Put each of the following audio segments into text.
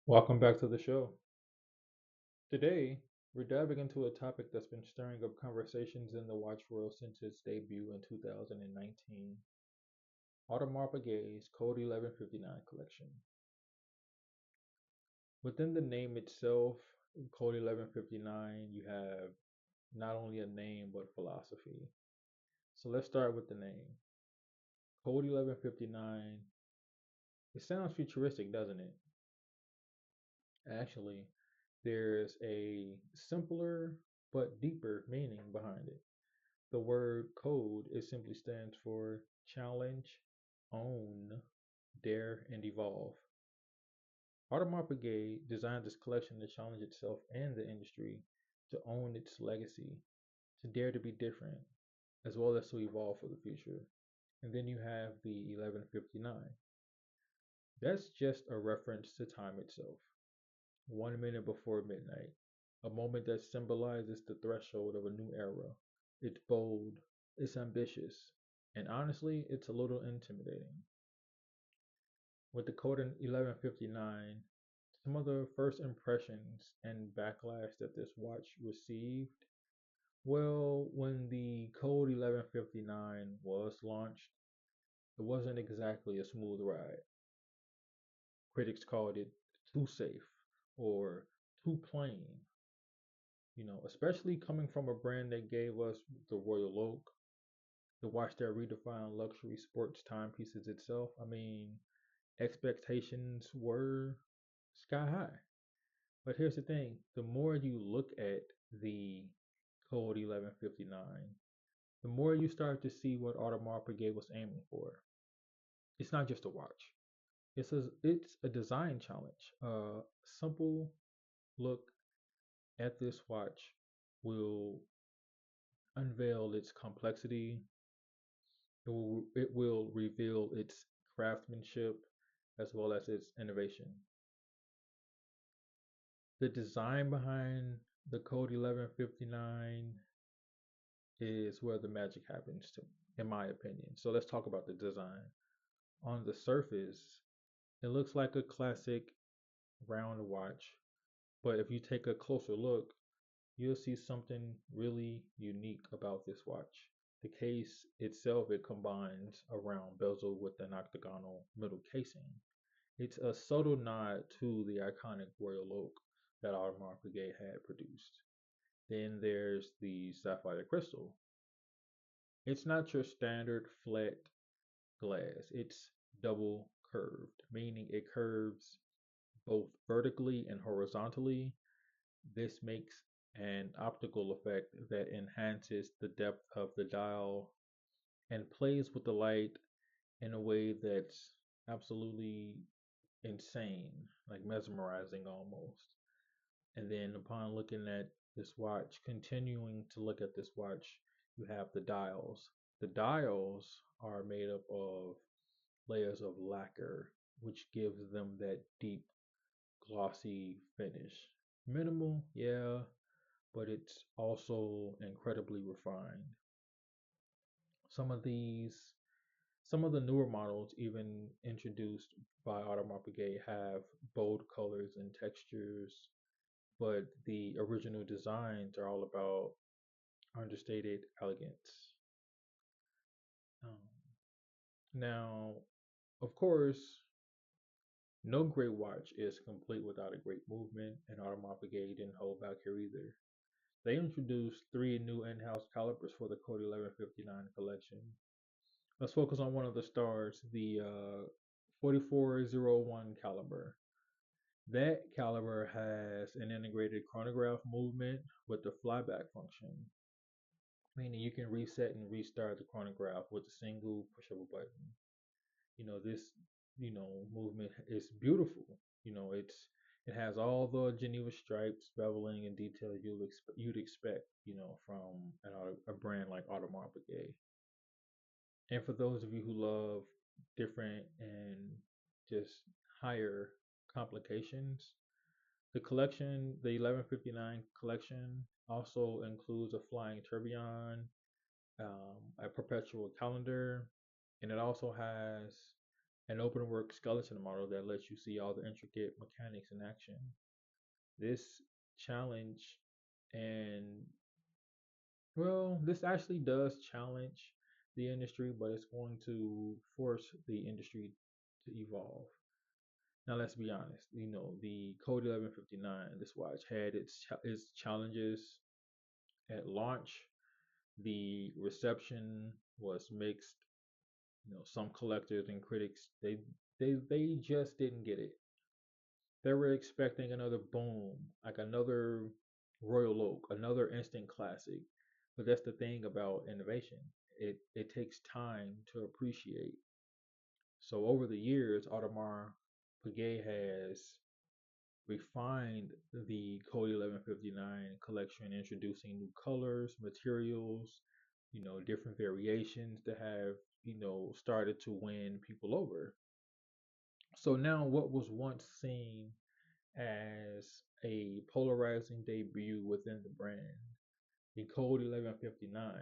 Welcome back to the show. Today, we're diving into a topic that's been stirring up conversations in the watch world since its debut in 2019. Audemars Piguet's Code 1159 collection. Within the name itself, Code 1159, you have not only a name but philosophy. So let's start with the name. Code 1159, it sounds futuristic, doesn't it? Actually, there's a simpler but deeper meaning behind it. The word code it simply stands for challenge, own, dare, and evolve. Audemars Piguet designed this collection to challenge itself and the industry, to own its legacy, to dare to be different, as well as to evolve for the future. And then you have the 1159. That's just a reference to time itself. 1 minute before midnight, a moment that symbolizes the threshold of a new era. It's bold, it's ambitious, and honestly, it's a little intimidating. With the code in 1159, some of the first impressions and backlash that this watch received, well, when the code 1159 was launched, it wasn't exactly a smooth ride. Critics called it too safe or too plain, especially coming from a brand that gave us the Royal Oak, the watch that redefined luxury sports timepieces itself. I mean, expectations were sky high. But here's the thing, the more you look at the Code 1159, the more you start to see what Audemars Piguet was aiming for. It's not just a watch. It's a design challenge. A simple look at this watch will unveil its complexity. It will reveal its craftsmanship as well as its innovation. The design behind the Code 1159 is where the magic happens to, in my opinion. So let's talk about the design. On the surface, it looks like a classic round watch, but if you take a closer look, you'll see something really unique about this watch. The case itself, it combines a round bezel with an octagonal middle casing. It's a subtle nod to the iconic Royal Oak that Audemars Piguet had produced. Then there's the sapphire crystal. It's not your standard flat glass. It's double curved, meaning it curves both vertically and horizontally. This makes an optical effect that enhances the depth of the dial and plays with the light in a way that's absolutely insane, like mesmerizing almost. And then upon looking at this watch, continuing to look at this watch, you have the dials. The dials are made up of layers of lacquer, which gives them that deep, glossy finish. Minimal, yeah, but it's also incredibly refined. Some of these, some of the newer models, even introduced by Audemars Piguet, have bold colors and textures, but the original designs are all about understated elegance. Um, Now, of course, no great watch is complete without a great movement, and Audemars Piguet didn't hold back here either. They introduced three new in-house calibers for the Code 1159 collection. Let's focus on one of the stars, the 4401 caliber. That caliber has an integrated chronograph movement with the flyback function, meaning you can reset and restart the chronograph with a single push of a button. This movement is beautiful. It has all the Geneva stripes, beveling, and detail you'd expect from a brand like Audemars Piguet. And for those of you who love different and just higher complications, the 1159 collection also includes a flying tourbillon, a perpetual calendar, and it also has an open work skeleton model that lets you see all the intricate mechanics in action. This challenge and this actually does challenge the industry, but it's going to force the industry to evolve. Now, let's be honest. The Code 1159, this watch had its challenges at launch. The reception was mixed. Some collectors and critics they just didn't get it. They were expecting another boom, like another Royal Oak, another instant classic. But that's the thing about innovation. It takes time to appreciate. So over the years, Audemars Piguet has refined the Code 1159 collection, introducing new colors, materials, different variations that have, started to win people over. So now, what was once seen as a polarizing debut within the brand, the Code 1159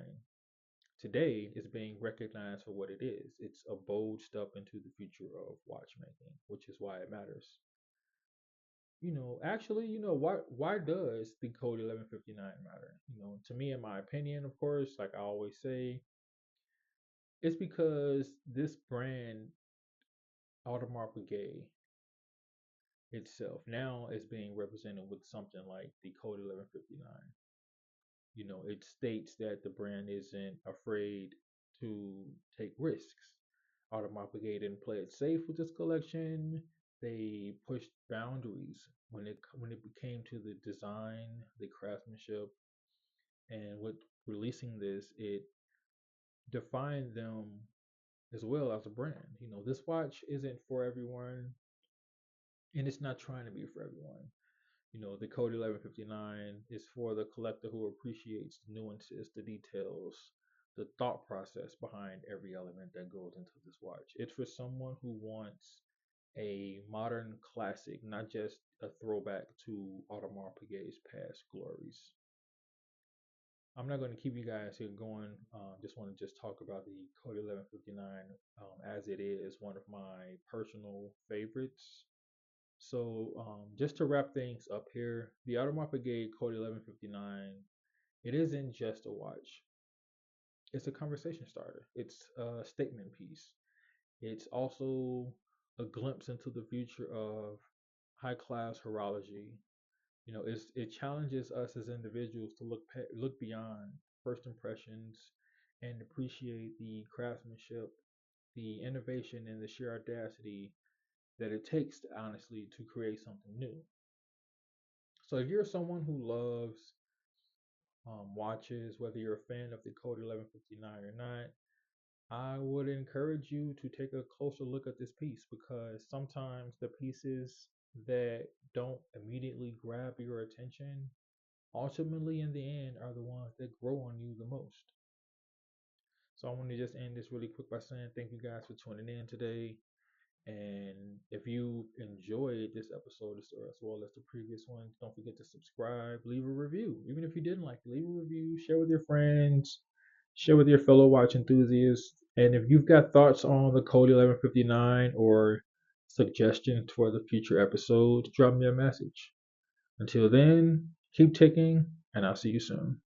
today is being recognized for what it is. It's a bold step into the future of watchmaking, which is why it matters. Actually, why does the Code 1159 matter? To me, in my opinion, of course, like I always say, it's because this brand, Audemars Piguet itself, now is being represented with something like the Code 1159. It states that the brand isn't afraid to take risks. Audemars Piguet didn't play it safe with this collection. They pushed boundaries when it came to the design, the craftsmanship, and with releasing this, it defined them as well as a brand. This watch isn't for everyone, and it's not trying to be for everyone. The Code 1159 is for the collector who appreciates the nuances, the details, the thought process behind every element that goes into this watch. It's for someone who wants a modern classic, not just a throwback to Audemars Piguet's past glories. I'm not going to keep you guys here going. Just want to just talk about the Code 1159 as it is one of my personal favorites. So, just to wrap things up here, the Audemars Piguet Code 1159, it isn't just a watch. It's a conversation starter. It's a statement piece. It's also a glimpse into the future of high class horology. It challenges us as individuals to look beyond first impressions and appreciate the craftsmanship, the innovation, and the sheer audacity that it takes to honestly to create something new. So if you're someone who loves watches, whether you're a fan of the Code 1159 or not, I would encourage you to take a closer look at this piece, because sometimes the pieces that don't immediately grab your attention, ultimately in the end, are the ones that grow on you the most. So I want to just end this really quick by saying thank you guys for tuning in today. And if you enjoyed this episode as well as the previous ones, don't forget to subscribe, leave a review. Even if you didn't like it, leave a review, share with your friends, share with your fellow watch enthusiasts. And if you've got thoughts on the Code 1159 or suggestions for the future episodes, drop me a message. Until then, keep ticking, and I'll see you soon.